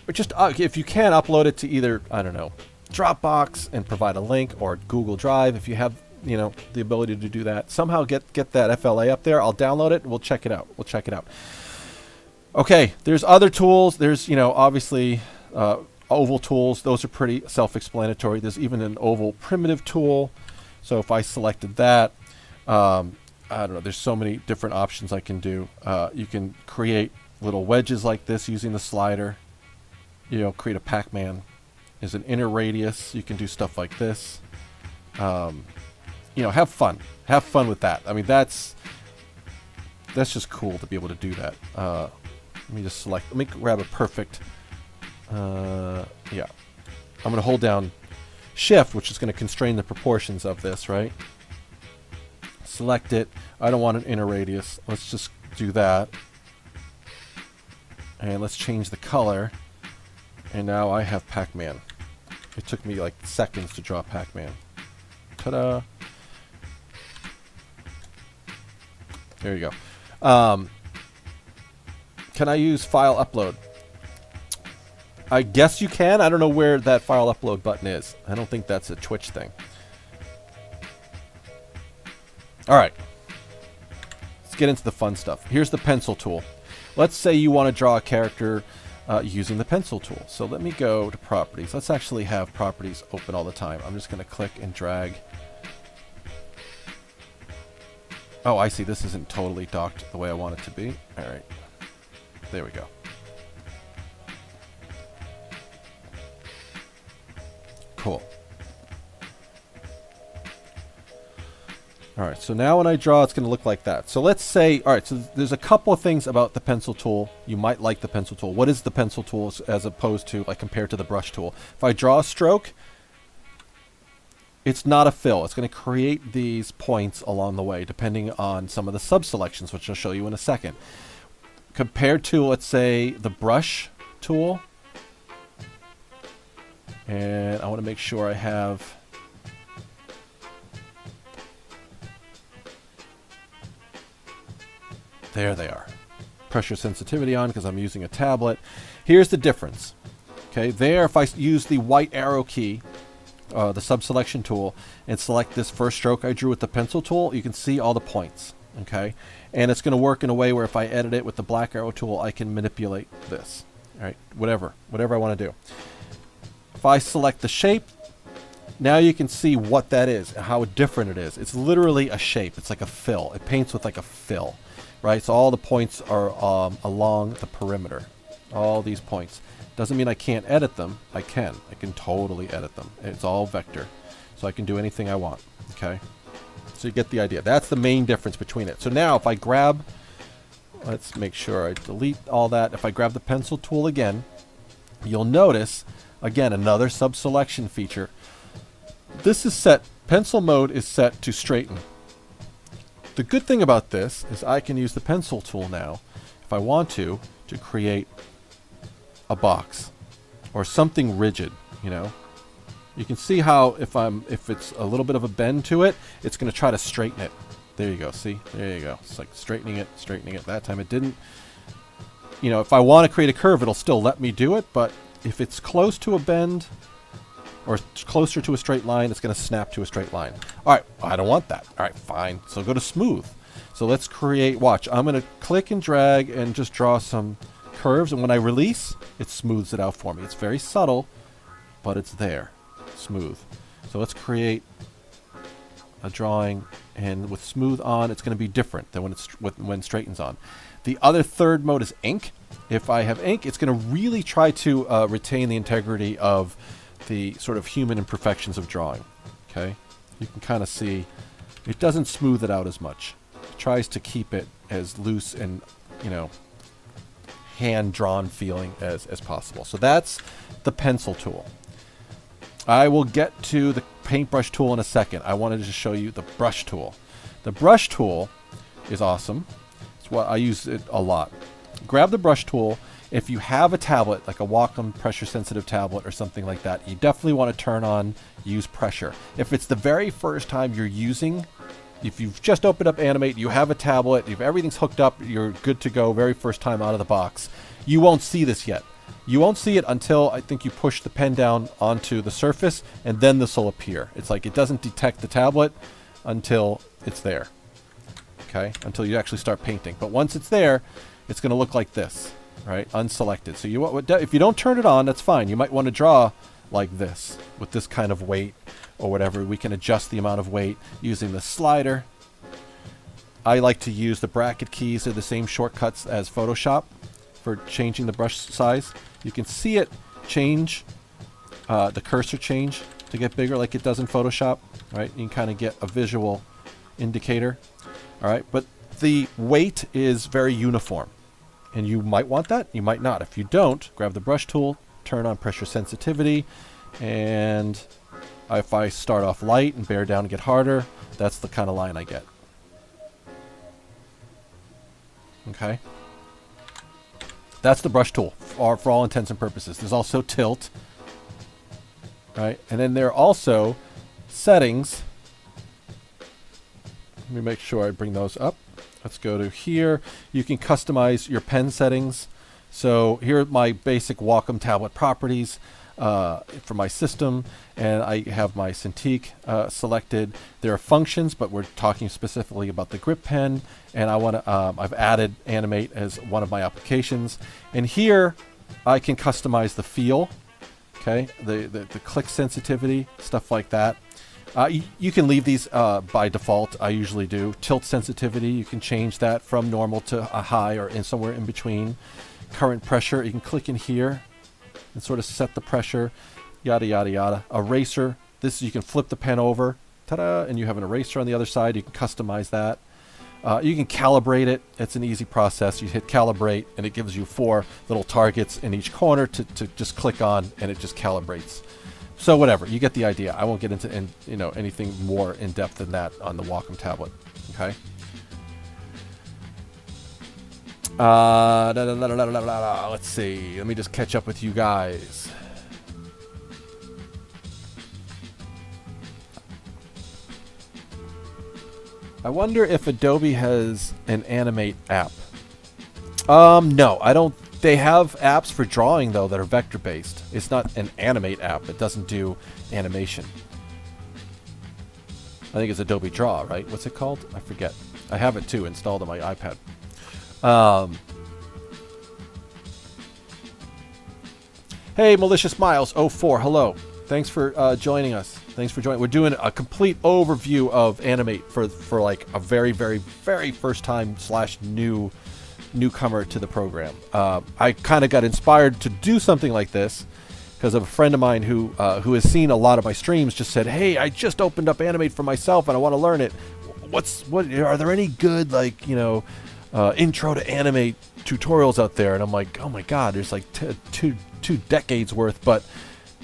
But just, if you can, upload it to either, I don't know, Dropbox and provide a link, or Google Drive if you have, you know, the ability to do that. Somehow get that FLA up there. I'll download it and we'll check it out. Okay, there's other tools. There's, you know, obviously oval tools. Those are pretty self-explanatory. There's even an oval primitive tool. So if I selected that, I don't know, there's so many different options I can do. You can create little wedges like this using the slider. You know, create a Pac-Man. There's an inner radius. You can do stuff like this. You know, have fun. Have fun with that. I mean, that's just cool to be able to do that. Let me just select. Let me grab a perfect. Yeah. I'm going to hold down Shift, which is going to constrain the proportions of this, right? Select it. I don't want an inner radius. Let's just do that. And let's change the color. And now I have Pac-Man. It took me like seconds to draw Pac-Man. Ta-da! There you go. Can I use file upload? I guess you can. I don't know where that file upload button is. I don't think that's a Twitch thing. All right. Let's get into the fun stuff. Here's the pencil tool. Let's say you want to draw a character using the pencil tool. So let me go to properties. Let's actually have properties open all the time. I'm just going to click and drag. Oh, I see. This isn't totally docked the way I want it to be. All right. There we go. Cool. All right, so now when I draw, it's going to look like that. So let's say, all right, so there's a couple of things about the pencil tool. You might like the pencil tool. What is the pencil tool as opposed to, like, compared to the brush tool? If I draw a stroke, it's not a fill. It's going to create these points along the way, depending on some of the sub-selections, which I'll show you in a second. Compared to, let's say, the brush tool. And I want to make sure I have... There they are. Pressure sensitivity on because I'm using a tablet. Here's the difference. Okay, there, if I use the white arrow key, the subselection tool, and select this first stroke I drew with the pencil tool, you can see all the points. Okay, and it's going to work in a way where if I edit it with the black arrow tool, I can manipulate this. All right, whatever I want to do. If I select the shape, now you can see what that is and how different it is. It's literally a shape. It's like a fill. It paints with like a fill, right? So all the points are along the perimeter. All these points. Doesn't mean I can't edit them. I can totally edit them. It's all vector. So I can do anything I want. Okay. So you get the idea. That's the main difference between it. So now if I grab, let's make sure I delete all that. If I grab the pencil tool again, you'll notice, again, another sub-selection feature. This is set, pencil mode is set to straighten. The good thing about this is I can use the pencil tool now, if I want to create a box or something rigid, you know. You can see how if it's a little bit of a bend to it, it's going to try to straighten it. There you go. See? There you go. It's like straightening it. That time it didn't. You know, if I want to create a curve, it'll still let me do it, but if it's close to a bend or closer to a straight line, it's going to snap to a straight line. All right, I don't want that. All right, fine. So go to smooth. So let's create, watch. I'm going to click and drag and just draw some curves, and when I release, it smooths it out for me. It's very subtle, but it's there. Smooth. So let's create a drawing, and with smooth on, it's going to be different than when straightens on. The other third mode is ink. If I have ink, it's going to really try to retain the integrity of the sort of human imperfections of drawing. Okay, you can kind of see it doesn't smooth it out as much. It tries to keep it as loose and, you know, hand-drawn feeling as possible. So that's the pencil tool. I will get to the paintbrush tool in a second. I wanted to show you the brush tool. The brush tool is awesome. It's what I use it a lot. Grab the brush tool. If you have a tablet, like a Wacom pressure-sensitive tablet or something like that, you definitely want to turn on use pressure. If it's the very first time you're using, if you've just opened up Animate, you have a tablet, if everything's hooked up, you're good to go very first time out of the box, you won't see this yet. You won't see it until I think you push the pen down onto the surface, and then this will appear. It's like it doesn't detect the tablet until it's there. Okay? Until you actually start painting. But once it's there, it's going to look like this, right? Unselected. So if you don't turn it on, that's fine. You might want to draw like this with this kind of weight or whatever. We can adjust the amount of weight using the slider. I like to use the bracket keys. They're the same shortcuts as Photoshop for changing the brush size. You can see it change, the cursor change to get bigger like it does in Photoshop, right? You can kind of get a visual indicator, all right? But the weight is very uniform, and you might want that, you might not. If you don't, grab the brush tool, turn on pressure sensitivity, and if I start off light and bear down and get harder, that's the kind of line I get. Okay? That's the brush tool for all intents and purposes. There's also tilt, right? And then there are also settings. Let me make sure I bring those up. Let's go to here. You can customize your pen settings. So here are my basic Wacom tablet properties for my system, and I have my Cintiq selected. There are functions, but we're talking specifically about the grip pen, and I want to. I've added Animate as one of my applications, and here I can customize the feel. Okay, the click sensitivity, stuff like that. You can leave these by default. I usually do. Tilt sensitivity, you can change that from normal to a high or somewhere in between. Current pressure, you can click in here and sort of set the pressure, yada, yada, yada. Eraser, you can flip the pen over, ta-da, and you have an eraser on the other side. You can customize that. You can calibrate it. It's an easy process. You hit calibrate, and it gives you 4 little targets in each corner to just click on, and it just calibrates. So whatever, you get the idea. I won't get into anything more in depth than that on the Wacom tablet. Okay. Let's see. Let me just catch up with you guys. I wonder if Adobe has an Animate app. No, I don't They have apps for drawing, though, that are vector-based. It's not an Animate app. It doesn't do animation. I think it's Adobe Draw, right? What's it called? I forget. I have it, too, installed on my iPad. Hey, Malicious Miles 04, hello. Thanks for joining us. Thanks for joining. We're doing a complete overview of Animate for like a very, very, very first time / newcomer to the program. I kind of got inspired to do something like this because of a friend of mine who has seen a lot of my streams. Just said, "Hey, I just opened up Animate for myself and I want to learn it. What are there any good intro to Animate tutorials out there?" And I'm like, "Oh my God, there's like two decades worth." But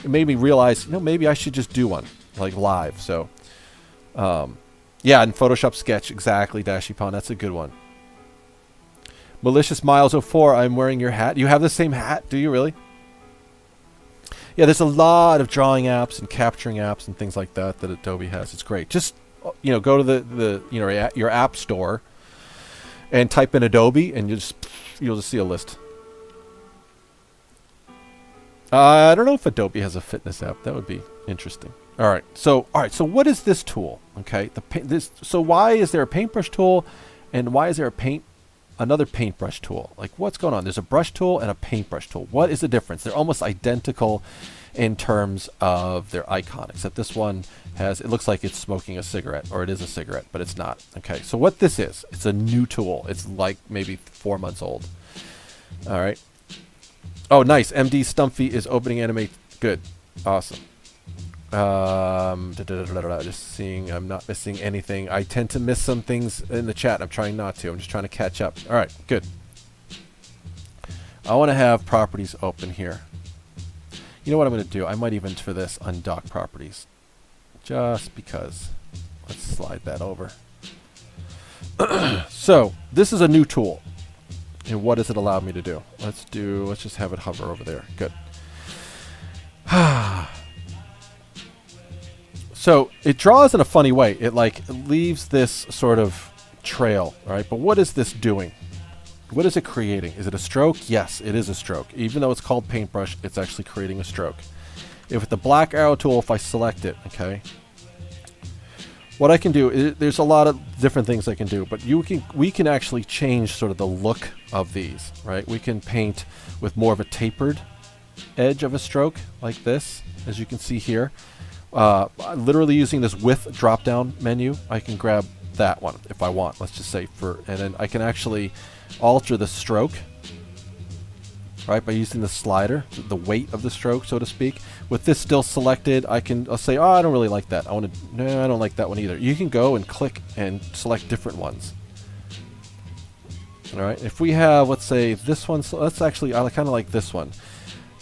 it made me realize, maybe I should just do one like live. So, yeah, and Photoshop Sketch, exactly, Dashipon. That's a good one. Malicious Miles 04, I'm wearing your hat. You have the same hat? Do you really? Yeah, there's a lot of drawing apps and capturing apps and things like that that Adobe has. It's great. Just go to the your app store and type in Adobe, and you'll just see a list. I don't know if Adobe has a fitness app. That would be interesting. All right. So what is this tool? Okay. So why is there a paintbrush tool, and why is there another paintbrush tool? Like, what's going on? There's a brush tool and a paintbrush tool. What is the difference? They're almost identical in terms of their icon, except this one it looks like it's smoking a cigarette, or it is a cigarette, but it's not. Okay. So what this is, it's a new tool. It's like maybe 4 months old. All right. Oh, nice. MD Stumpy is opening Animate. Good. Awesome. Just seeing I'm not missing anything. I tend to miss some things in the chat. I'm trying not to. I'm just trying to catch up. All right, good. I want to have properties open here. You know what I'm going to do? I might even, for this, undock properties. Just because. Let's slide that over. So, this is a new tool. And what does it allow me to do? Let's just have it hover over there. Good. So it draws in a funny way. It leaves this sort of trail, all right? But what is this doing? What is it creating? Is it a stroke? Yes, it is a stroke. Even though it's called paintbrush, it's actually creating a stroke. If with the black arrow tool, if I select it, okay, what I can do, there's a lot of different things I can do, but we can actually change sort of the look of these, right? We can paint with more of a tapered edge of a stroke like this, as you can see here. Literally using this width drop-down menu, I can grab that one if I want. Let's just say and then I can actually alter the stroke, right, by using the slider, the weight of the stroke, so to speak. With this still selected, I'll say, oh, I don't really like that. No, I don't like that one either. You can go and click and select different ones. All right, if we have, let's say this one, so let's actually, I kind of like this one.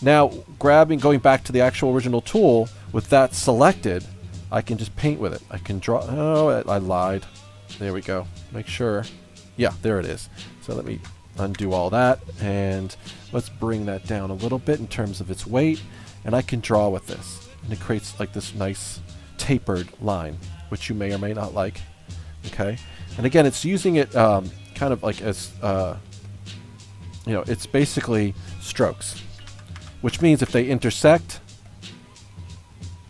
Now, going back to the actual original tool, with that selected, I can just paint with it. I can draw, oh, I lied. There we go. Make sure. Yeah, there it is. So let me undo all that, and let's bring that down a little bit in terms of its weight, and I can draw with this. And it creates like this nice tapered line, which you may or may not like. Okay? And again, it's using it kind of like as, it's basically strokes, which means if they intersect,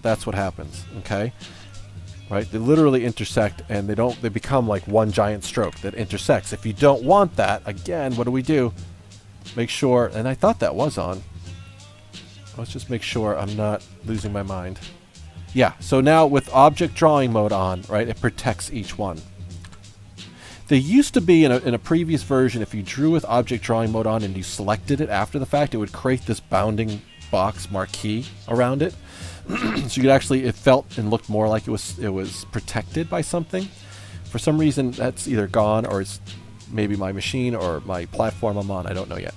that's what happens, okay? Right? They literally intersect, and they become like one giant stroke that intersects. If you don't want that, again, what do? Make sure, and I thought that was on. Let's just make sure I'm not losing my mind. Yeah, so now with object drawing mode on, right, it protects each one. There used to be in a previous version, if you drew with object drawing mode on and you selected it after the fact, it would create this bounding box marquee around it. So you could actually, it felt and looked more like it was protected by something. For some reason, that's either gone, or it's maybe my machine or my platform I'm on. I don't know yet.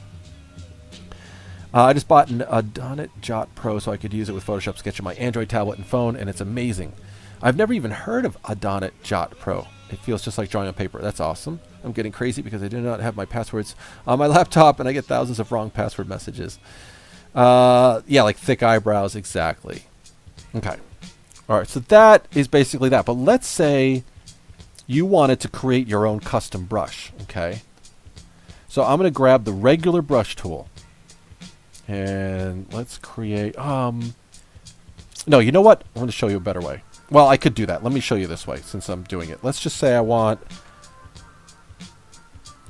I just bought an Adobe Jot Pro so I could use it with Photoshop Sketch on my Android tablet and phone, and it's amazing. I've never even heard of Adobe Jot Pro. It feels just like drawing on paper. That's awesome. I'm getting crazy because I do not have my passwords on my laptop, and I get thousands of wrong password messages. Yeah, like thick eyebrows, exactly. Okay. All right, so that is basically that. But let's say you wanted to create your own custom brush, okay? So I'm going to grab the regular brush tool, And let's create, no, you know what? I'm going to show you a better way. Well, I could do that. Let me show you this way since I'm doing it. Let's just say I want,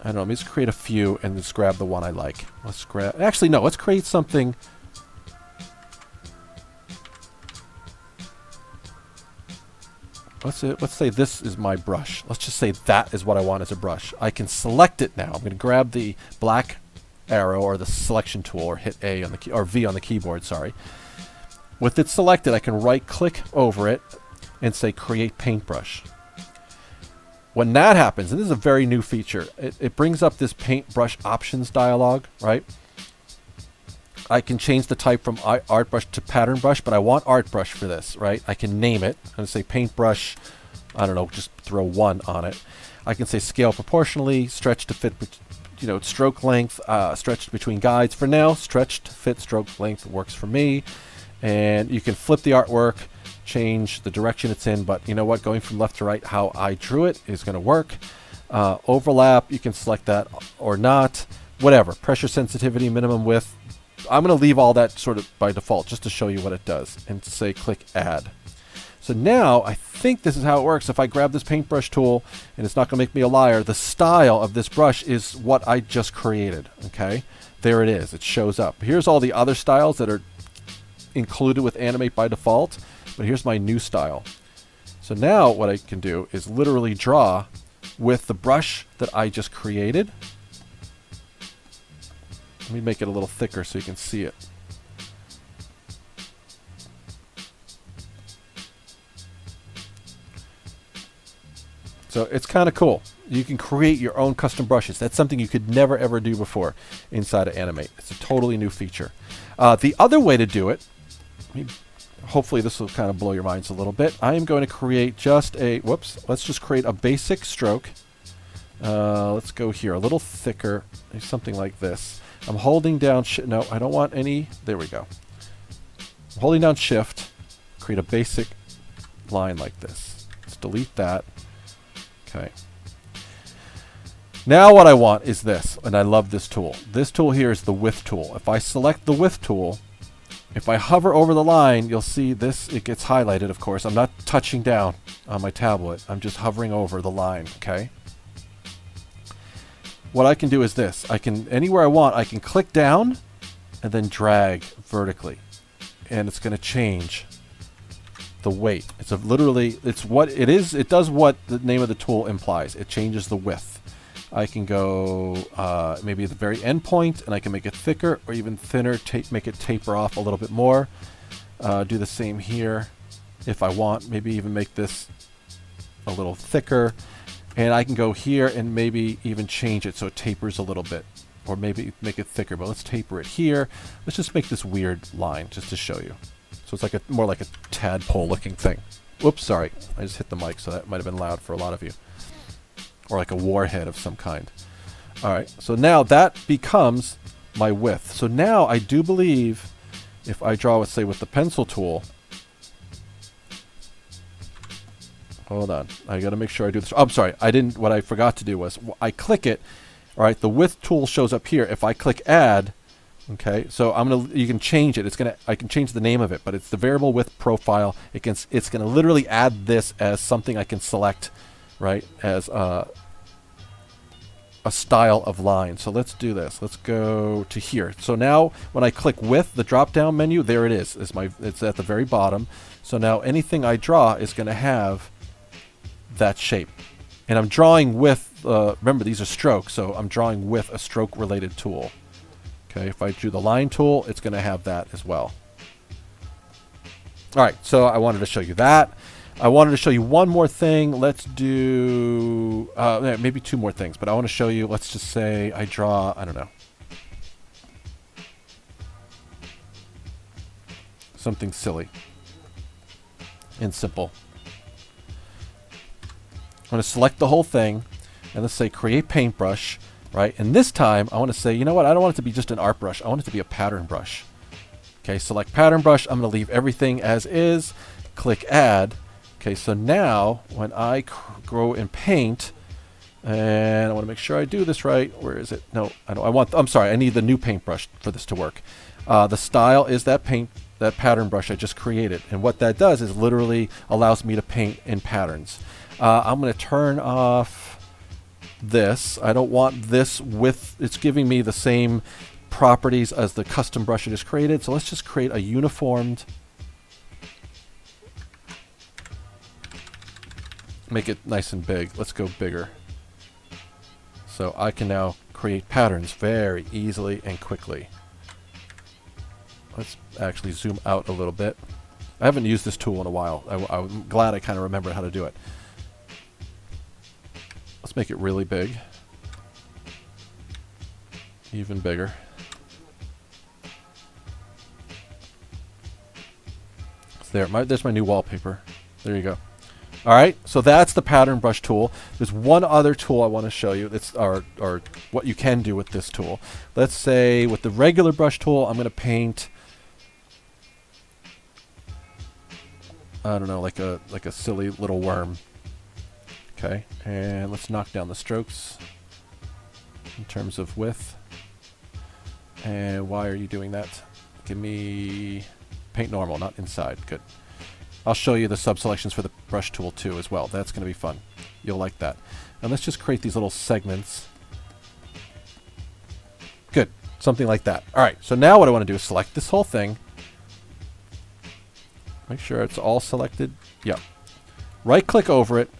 I don't know, let me just create a few and just grab the one I like. Let's grab, actually, no, let's create something. Let's say this is my brush. Let's just say that is what I want as a brush. I can select it now. I'm going to grab the black arrow or the selection tool or hit A on the key, or V on the keyboard, sorry. With it selected, I can right click over it and say create paintbrush. When that happens, and this is a very new feature, it brings up this paintbrush options dialog, right? I can change the type from art brush to pattern brush, but I want art brush for this, right? I can name it. I'm going to say paintbrush, I don't know, just throw 1 on it. I can say scale proportionally, stretch to fit, you know, stroke length, stretched between guides. For now, stretch to fit stroke length works for me. And you can flip the artwork, change the direction it's in, but you know what? Going from left to right, how I drew it is going to work. Overlap, you can select that or not. Whatever. Pressure sensitivity, minimum width. I'm going to leave all that sort of by default just to show you what it does and say click add. So now I think this is how it works. If I grab this paintbrush tool, and it's not going to make me a liar, the style of this brush is what I just created. Okay, there it is. It shows up. Here's all the other styles that are included with Animate by default, but here's my new style. So now what I can do is literally draw with the brush that I just created. Let me make it a little thicker so you can see it. So it's kind of cool. You can create your own custom brushes. That's something you could never ever do before inside of Animate. It's a totally new feature. The other way to do it, hopefully this will kind of blow your minds a little bit. I am going to create just a, let's just create a basic stroke. Let's go here, a little thicker, something like this. I'm holding down, no, I don't want any, there we go. I'm holding down shift, create a basic line like this. Let's delete that. Okay. Now what I want is this, and I love this tool. This tool here is the width tool. If I select the width tool, if I hover over the line, you'll see this, it gets highlighted, of course. I'm not touching down on my tablet. I'm just hovering over the line, okay? What I can do is this. I can, anywhere I want, I can click down and then drag vertically. And it's going to change the weight. It's literally, it's what it is. It does what the name of the tool implies. It changes the width. I can go maybe at the very end point, and I can make it thicker or even thinner, make it taper off a little bit more. Do the same here if I want. Maybe even make this a little thicker. And I can go here and maybe even change it so it tapers a little bit. Or maybe make it thicker, but let's taper it here. Let's just make this weird line just to show you. So it's like a more like a tadpole looking thing. Whoops, sorry. I just hit the mic, so that might have been loud for a lot of you. Or like a warhead of some kind. Alright, so now that becomes my width. So now I do believe if I draw, let's say, with the pencil tool. Hold on. I got to make sure I do this. Oh, I'm sorry. What I forgot to do was I click it. All right. The width tool shows up here. If I click add, okay. So you can change it. I can change the name of it, but it's the variable width profile. It's going to literally add this as something I can select, right? As a style of line. So let's do this. Let's go to here. So now when I click width, the drop down menu, there it is. It's at the very bottom. So now anything I draw is going to have that shape. And I'm drawing with, remember these are strokes, so I'm drawing with a stroke related tool. Okay, if I do the line tool, it's going to have that as well. Alright, so I wanted to show you that. I wanted to show you one more thing. Let's do, maybe two more things, but I want to show you, let's just say I draw, I don't know, something silly and simple. I'm going to select the whole thing, and let's say create paintbrush, right? And this time, I want to say, you know what? I don't want it to be just an art brush. I want it to be a pattern brush. Okay, select pattern brush. I'm going to leave everything as is. Click add. Okay, so now when I go and paint, And I want to make sure I do this right. Where is it? No, I don't. I'm sorry. I need the new paintbrush for this to work. The style is that pattern brush I just created. And what that does is literally allows me to paint in patterns. I'm going to turn off this. I don't want this with, it's giving me the same properties as the custom brush I just created. So let's just create a uniformed, make it nice and big. Let's go bigger. So I can now create patterns very easily and quickly. Let's actually zoom out a little bit. I haven't used this tool in a while. I'm glad I kind of remember how to do it. Let's make it really big. Even bigger. So there's my new wallpaper. There you go. All right, so that's the pattern brush tool. There's one other tool I want to show you. It's or what you can do with this tool. Let's say with the regular brush tool, I'm going to paint, I don't know, like a silly little worm. Okay, and let's knock down the strokes in terms of width. And why are you doing that? Give me paint normal, not inside. Good. I'll show you the sub-selections for the brush tool too as well. That's going to be fun. You'll like that. And let's just create these little segments. Good. Something like that. All right. So now what I want to do is select this whole thing. Make sure it's all selected. Yep. Right-click over it.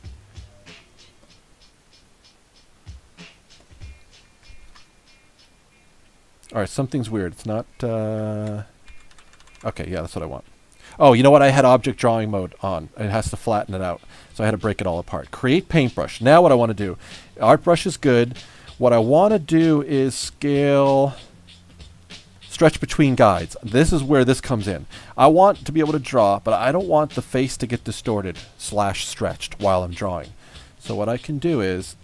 All right. Something's weird. It's not... Okay. Yeah, that's what I want. Oh, you know what? I had object drawing mode on. It has to flatten it out. So I had to break it all apart. Create paintbrush. Now what I want to do. Art brush is good. What I want to do is scale, stretch between guides. This is where this comes in. I want to be able to draw, but I don't want the face to get distorted / stretched while I'm drawing. So what I can do is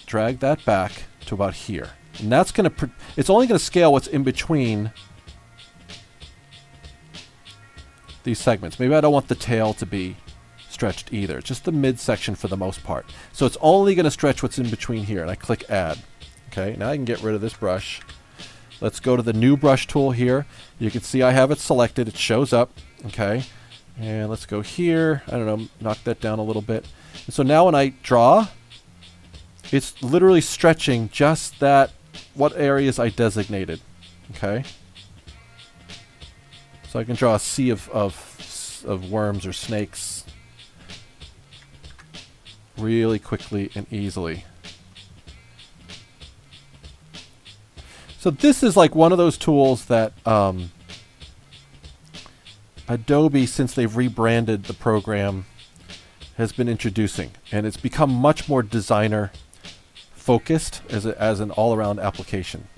drag that back to about here. And that's going to, it's only going to scale what's in between these segments. Maybe I don't want the tail to be stretched either. Just the midsection for the most part. So it's only going to stretch what's in between here. And I click add. Okay, now I can get rid of this brush. Let's go to the new brush tool here. You can see I have it selected. It shows up. Okay, and let's go here. I don't know, knock that down a little bit. And so now when I draw, it's literally stretching just that, what areas I designated. Okay. So I can draw a sea of worms or snakes really quickly and easily. So this is like one of those tools that Adobe, since they've rebranded the program, has been introducing. And it's become much more designer focused as an all-around application.